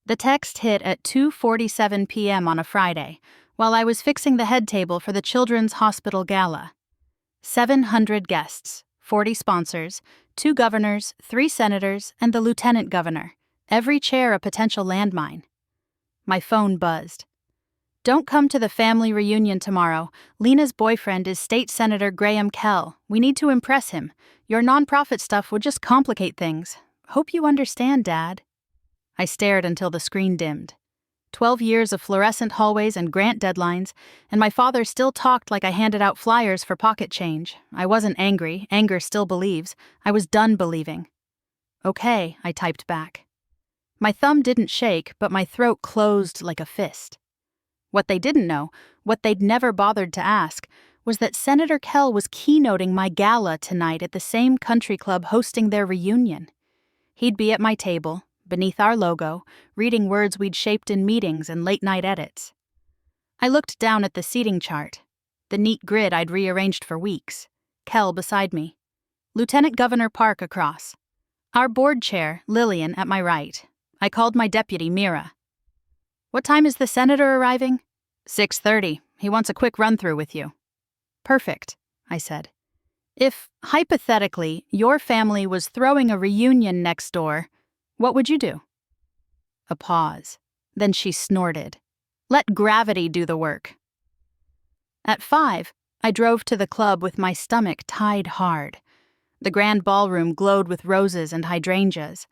The text hit at 2:47 p.m. on a Friday, while I was fixing the head table for the Children's Hospital Gala. 700 guests, 40 sponsors, 2 governors, 3 senators, and the lieutenant governor, every chair a potential landmine. My phone buzzed. "Don't come to the family reunion tomorrow. Lena's boyfriend is State Senator Graham Kell. We need to impress him. Your nonprofit stuff would just complicate things. Hope you understand, Dad." I stared until the screen dimmed. 12 years of fluorescent hallways and grant deadlines, and my father still talked like I handed out flyers for pocket change. I wasn't angry. Anger still believes. I was done believing. "Okay," I typed back. My thumb didn't shake, but my throat closed like a fist. What they didn't know, what they'd never bothered to ask, was that Senator Kell was keynoting my gala tonight at the same country club hosting their reunion. He'd be at my table, beneath our logo, reading words we'd shaped in meetings and late-night edits. I looked down at the seating chart, the neat grid I'd rearranged for weeks. Kell beside me. Lieutenant Governor Park across. Our board chair, Lillian, at my right. I called my deputy, Mira. "What time is the senator arriving?" 6:30. He wants a quick run-through with you." "Perfect," I said. "If, hypothetically, your family was throwing a reunion next door, what would you do?" A pause. Then she snorted. "Let gravity do the work." At 5, I drove to the club with my stomach tied hard. The grand ballroom glowed with roses and hydrangeas.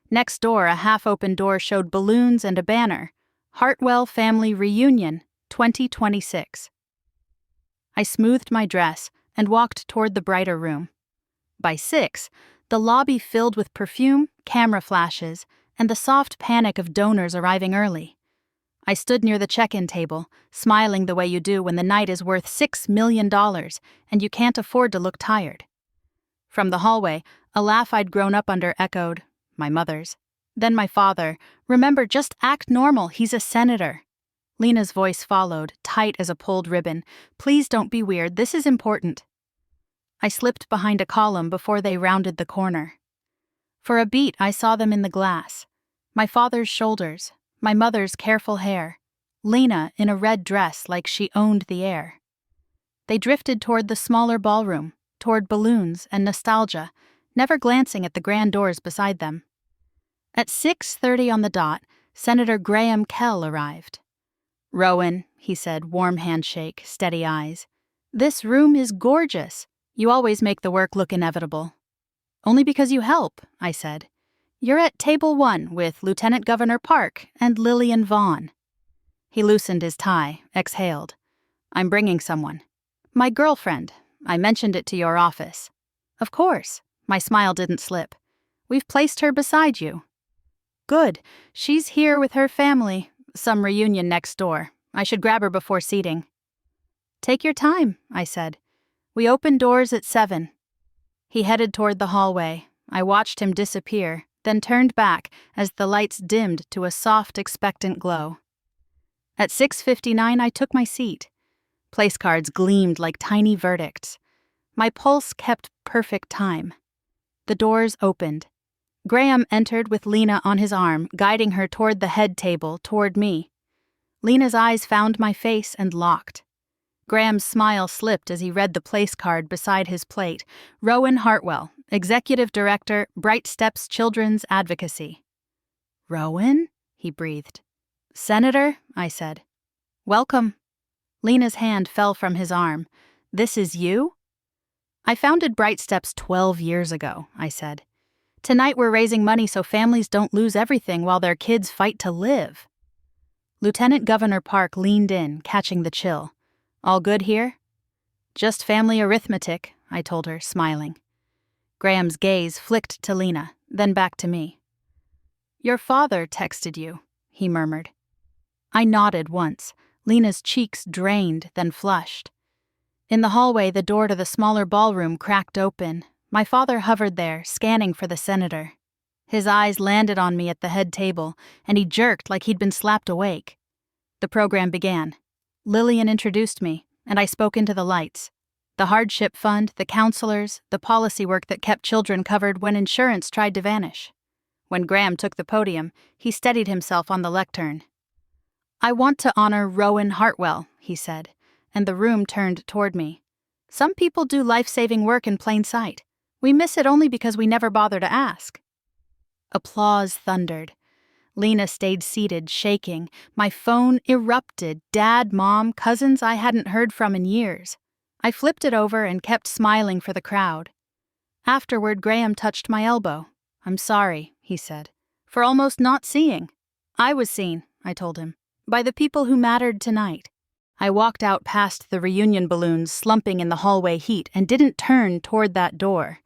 Next door, a half-open door showed balloons and a banner. Hartwell Family Reunion, 2026. I smoothed my dress and walked toward the brighter room. By 6, the lobby filled with perfume, camera flashes, and the soft panic of donors arriving early. I stood near the check-in table, smiling the way you do when the night is worth $6 million and you can't afford to look tired. From the hallway, a laugh I'd grown up under echoed, my mother's. Then my father, "Remember, just act normal, he's a senator." Lena's voice followed, tight as a pulled ribbon. "Please don't be weird, this is important." I slipped behind a column before they rounded the corner. For a beat, I saw them in the glass. My father's shoulders, my mother's careful hair, Lena in a red dress like she owned the air. They drifted toward the smaller ballroom, toward balloons and nostalgia, never glancing at the grand doors beside them. At 6:30 on the dot, Senator Graham Kell arrived. "Rowan," he said, warm handshake, steady eyes. "This room is gorgeous. You always make the work look inevitable." "Only because you help," I said. "You're at table 1 with Lieutenant Governor Park and Lillian Vaughn." He loosened his tie, exhaled. "I'm bringing someone." "My girlfriend. I mentioned it to your office." "Of course." My smile didn't slip. "We've placed her beside you." "Good. She's here with her family. Some reunion next door. I should grab her before seating." "Take your time," I said. "We open doors at 7. He headed toward the hallway. I watched him disappear, then turned back as the lights dimmed to a soft, expectant glow. At 6:59, I took my seat. Place cards gleamed like tiny verdicts. My pulse kept perfect time. The doors opened. Graham entered with Lena on his arm, guiding her toward the head table, toward me. Lena's eyes found my face and locked. Graham's smile slipped as he read the place card beside his plate. "Rowan Hartwell, Executive Director, Bright Steps Children's Advocacy." "Rowan?" he breathed. "Senator," I said. "Welcome." Lena's hand fell from his arm. "This is you?" "I founded Bright Steps 12 years ago," I said. "Tonight we're raising money so families don't lose everything while their kids fight to live." Lieutenant Governor Park leaned in, catching the chill. "All good here?" "Just family arithmetic," I told her, smiling. Graham's gaze flicked to Lena, then back to me. "Your father texted you," he murmured. I nodded once. Lena's cheeks drained, then flushed. In the hallway, the door to the smaller ballroom cracked open. My father hovered there, scanning for the senator. His eyes landed on me at the head table, and he jerked like he'd been slapped awake. The program began. Lillian introduced me, and I spoke into the lights. The hardship fund, the counselors, the policy work that kept children covered when insurance tried to vanish. When Graham took the podium, he steadied himself on the lectern. "I want to honor Rowan Hartwell," he said, and the room turned toward me. "Some people do life-saving work in plain sight. We miss it only because we never bother to ask." Applause thundered. Lena stayed seated, shaking. My phone erupted. Dad, Mom, cousins I hadn't heard from in years. I flipped it over and kept smiling for the crowd. Afterward, Graham touched my elbow. "I'm sorry," he said, "for almost not seeing." "I was seen," I told him, "by the people who mattered tonight." I walked out past the reunion balloons slumping in the hallway heat and didn't turn toward that door.